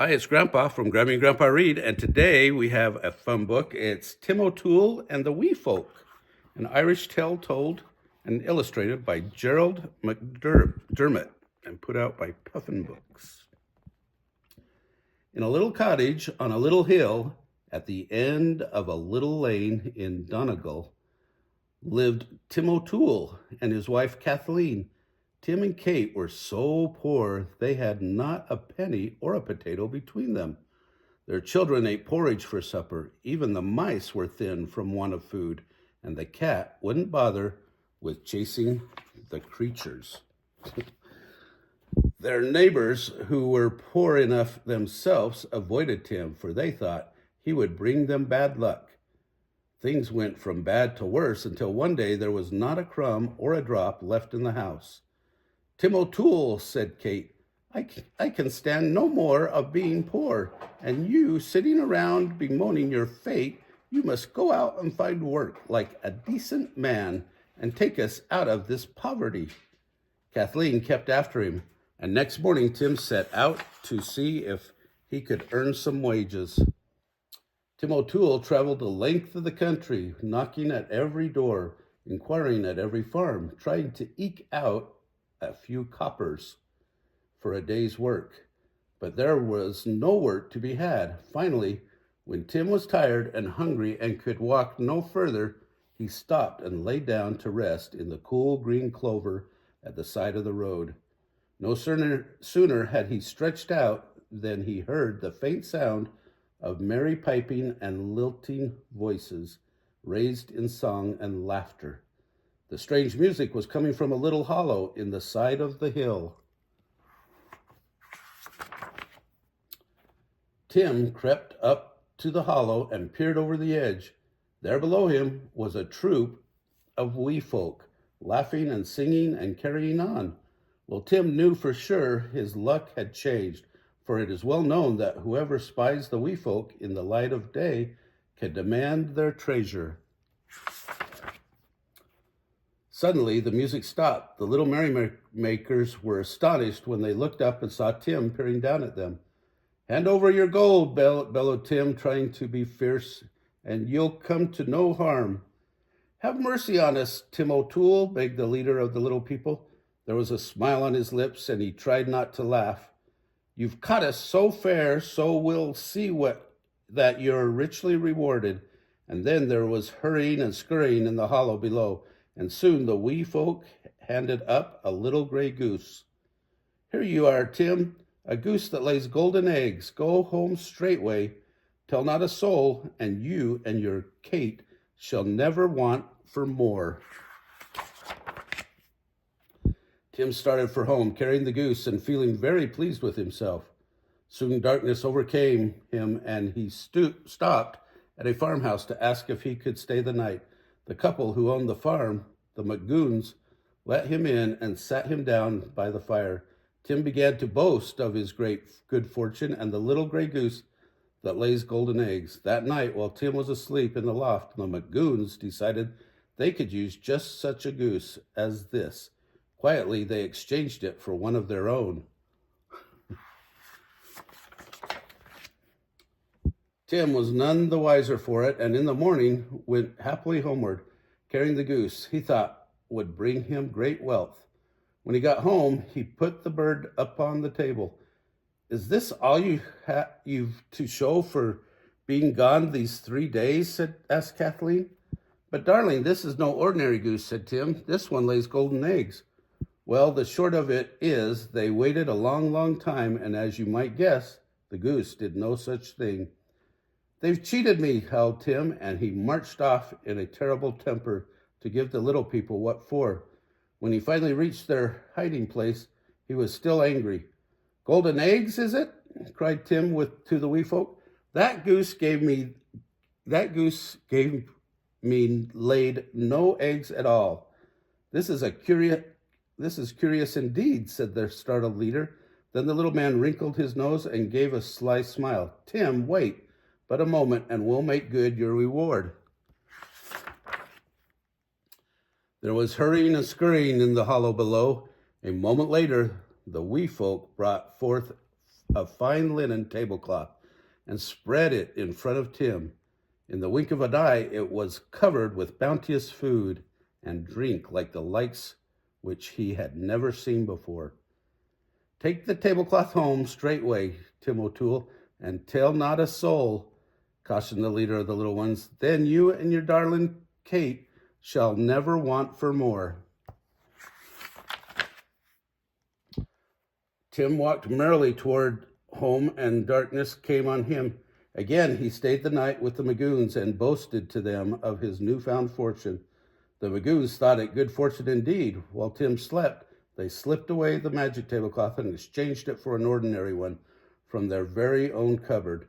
Hi, it's Grandpa from Grammy and Grandpa Read, and today we have a fun book. It's Tim O'Toole and the Wee Folk, an Irish tale told and illustrated by Gerald Mc Dermott and put out by Puffin Books. In a little cottage on a little hill at the end of a little lane in Donegal lived Tim O'Toole and his wife Kathleen. Tim and Kate were so poor they had not a penny or a potato between them. Their children ate porridge for supper. Even the mice were thin from want of food, and the cat wouldn't bother with chasing the creatures. Their neighbors, who were poor enough themselves, avoided Tim, for they thought he would bring them bad luck. Things went from bad to worse until one day there was not a crumb or a drop left in the house. "Tim O'Toole," said Kate, I can stand no more of being poor, and you sitting around bemoaning your fate. You must go out and find work like a decent man and take us out of this poverty." Kathleen kept after him, and next morning Tim set out to see if he could earn some wages. Tim O'Toole traveled the length of the country, knocking at every door, inquiring at every farm, trying to eke out a few coppers for a day's work. But there was no work to be had. Finally, when Tim was tired and hungry and could walk no further, he stopped and lay down to rest in the cool green clover at the side of the road. No sooner had he stretched out than he heard the faint sound of merry piping and lilting voices, raised in song and laughter. The strange music was coming from a little hollow in the side of the hill. Tim crept up to the hollow and peered over the edge. There below him was a troop of wee folk, laughing and singing and carrying on. Well, Tim knew for sure his luck had changed, for it is well known that whoever spies the wee folk in the light of day can demand their treasure. Suddenly, the music stopped. The little merrymakers were astonished when they looked up and saw Tim peering down at them. "Hand over your gold," bellowed Tim, trying to be fierce, "and you'll come to no harm." "Have mercy on us, Tim O'Toole," begged the leader of the little people. There was a smile on his lips, and he tried not to laugh. "You've caught us so fair, so we'll see that you're richly rewarded." And then there was hurrying and scurrying in the hollow below, and soon the wee folk handed up a little gray goose. "Here you are, Tim, a goose that lays golden eggs. Go home straightway, tell not a soul, and you and your Kate shall never want for more." Tim started for home, carrying the goose and feeling very pleased with himself. Soon darkness overcame him, and he stopped at a farmhouse to ask if he could stay the night. The couple who owned the farm, the McGoons, let him in and sat him down by the fire. Tim began to boast of his great good fortune and the little gray goose that lays golden eggs. That night, while Tim was asleep in the loft, the McGoons decided they could use just such a goose as this. Quietly, they exchanged it for one of their own. Tim was none the wiser for it, and in the morning went happily homeward, carrying the goose he thought would bring him great wealth. When he got home, he put the bird upon the table. "Is this all you've to show for being gone these 3 days?" asked Kathleen. "But, darling, this is no ordinary goose," said Tim. "This one lays golden eggs." "Well, the short of it is, they waited a long, long time, and as you might guess, the goose did no such thing." "They've cheated me," howled Tim, and he marched off in a terrible temper to give the little people what for. When he finally reached their hiding place, he was still angry. "Golden eggs, is it?" cried Tim to the wee folk. That goose gave me laid no eggs at all." This is curious indeed," said their startled leader. Then the little man wrinkled his nose and gave a sly smile. "Tim, wait but a moment, and we'll make good your reward." There was hurrying and scurrying in the hollow below. A moment later, the wee folk brought forth a fine linen tablecloth and spread it in front of Tim. In the wink of an eye, it was covered with bounteous food and drink like the likes which he had never seen before. "Take the tablecloth home straightway, Tim O'Toole, and tell not a soul," cautioned the leader of the little ones. "Then you and your darling Kate shall never want for more." Tim walked merrily toward home, and darkness came on him. Again he stayed the night with the Magoons and boasted to them of his newfound fortune. The Magoons thought it good fortune indeed. While Tim slept, they slipped away the magic tablecloth and exchanged it for an ordinary one from their very own cupboard.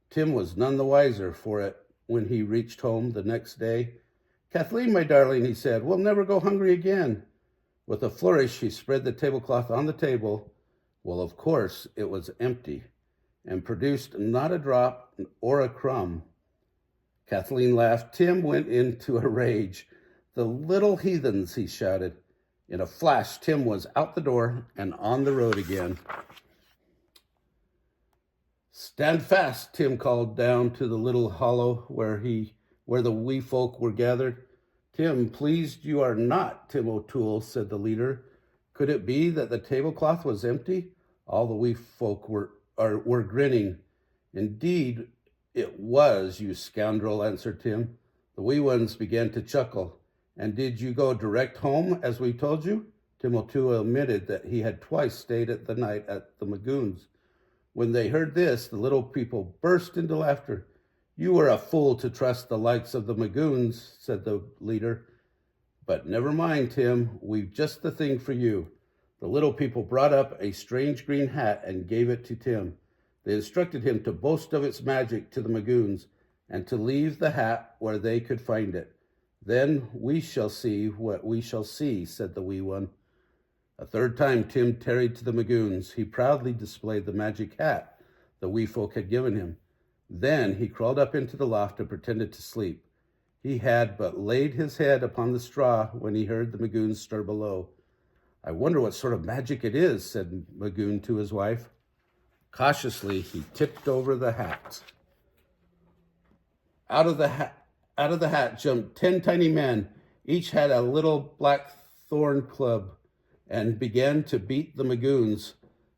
Tim was none the wiser for it when he reached home the next day. "Kathleen, my darling," he said, "we'll never go hungry again." With a flourish, he spread the tablecloth on the table. Well, of course, it was empty and produced not a drop or a crumb. Kathleen laughed. Tim went into a rage. "The little heathens," he shouted. In a flash, Tim was out the door and on the road again. "Stand fast," Tim called down to the little hollow where the wee folk were gathered. "Tim, pleased you are not, Tim O'Toole," said the leader. Could it be that the tablecloth was empty? All the wee folk were grinning. "Indeed it was, you scoundrel," answered Tim. The wee ones began to chuckle. "And did you go direct home, as we told you?" Tim O'Toole admitted that he had twice stayed the night at the Magoons. When they heard this, the little people burst into laughter. "You were a fool to trust the likes of the Magoons," said the leader. "But never mind, Tim, we've just the thing for you." The little people brought up a strange green hat and gave it to Tim. They instructed him to boast of its magic to the Magoons and to leave the hat where they could find it. "Then we shall see what we shall see," said the wee one. A third time Tim tarried to the Magoons. He proudly displayed the magic hat the wee folk had given him. Then he crawled up into the loft and pretended to sleep. He had but laid his head upon the straw when he heard the Magoons stir below. "I wonder what sort of magic it is," said Magoon to his wife. Cautiously, he tipped over the hat. Out of the hat jumped 10 tiny men. Each had a little black thorn club and began to beat the Magoons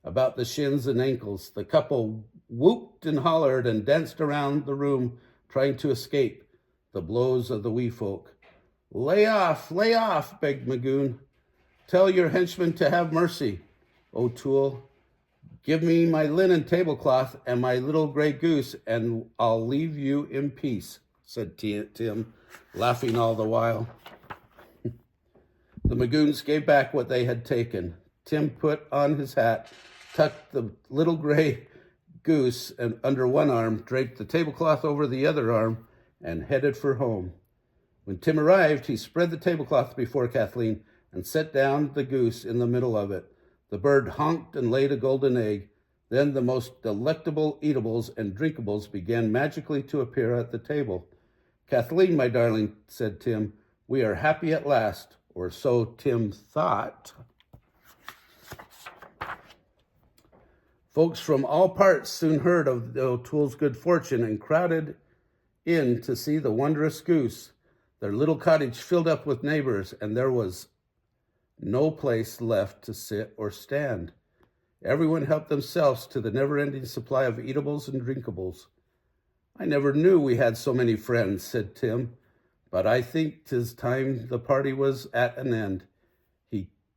about the shins and ankles. The couple whooped and hollered and danced around the room, trying to escape the blows of the wee folk. Lay off, begged Magoon. "Tell your henchmen to have mercy, O'Toole. Give me my linen tablecloth and my little gray goose, and I'll leave you in peace," said Tim, laughing all the while. The Magoons gave back what they had taken. Tim put on his hat, tucked the little gray goose and under one arm, draped the tablecloth over the other arm, and headed for home. When Tim arrived, he spread the tablecloth before Kathleen and set down the goose in the middle of it. The bird honked and laid a golden egg. Then the most delectable eatables and drinkables began magically to appear at the table. "Kathleen, my darling," said Tim, "we are happy at last," or so Tim thought. Folks from all parts soon heard of the O'Toole's good fortune and crowded in to see the wondrous goose. Their little cottage filled up with neighbors, and there was no place left to sit or stand. Everyone helped themselves to the never-ending supply of eatables and drinkables. "I never knew we had so many friends," said Tim, "but I think 'tis time the party was at an end."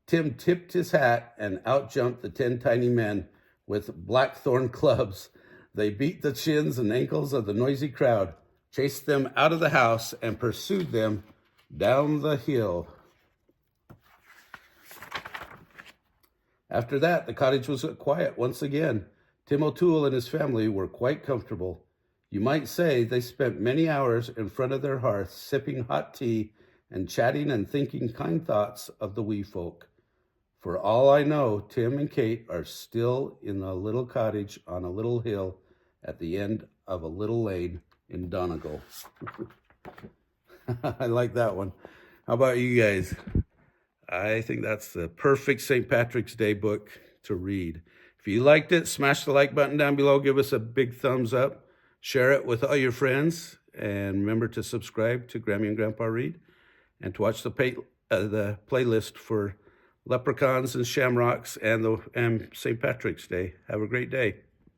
Tim tipped his hat, and out jumped the 10 tiny men with blackthorn clubs. They beat the shins and ankles of the noisy crowd, chased them out of the house, and pursued them down the hill. After that, the cottage was quiet once again. Tim O'Toole and his family were quite comfortable. You might say they spent many hours in front of their hearth, sipping hot tea and chatting and thinking kind thoughts of the wee folk. For all I know, Tim and Kate are still in a little cottage on a little hill at the end of a little lane in Donegal. I like that one. How about you guys? I think that's the perfect St. Patrick's Day book to read. If you liked it, smash the like button down below. Give us a big thumbs up. Share it with all your friends. And remember to subscribe to Grammy and Grandpa Read and to watch the playlist for leprechauns and shamrocks and St. Patrick's Day. Have a great day.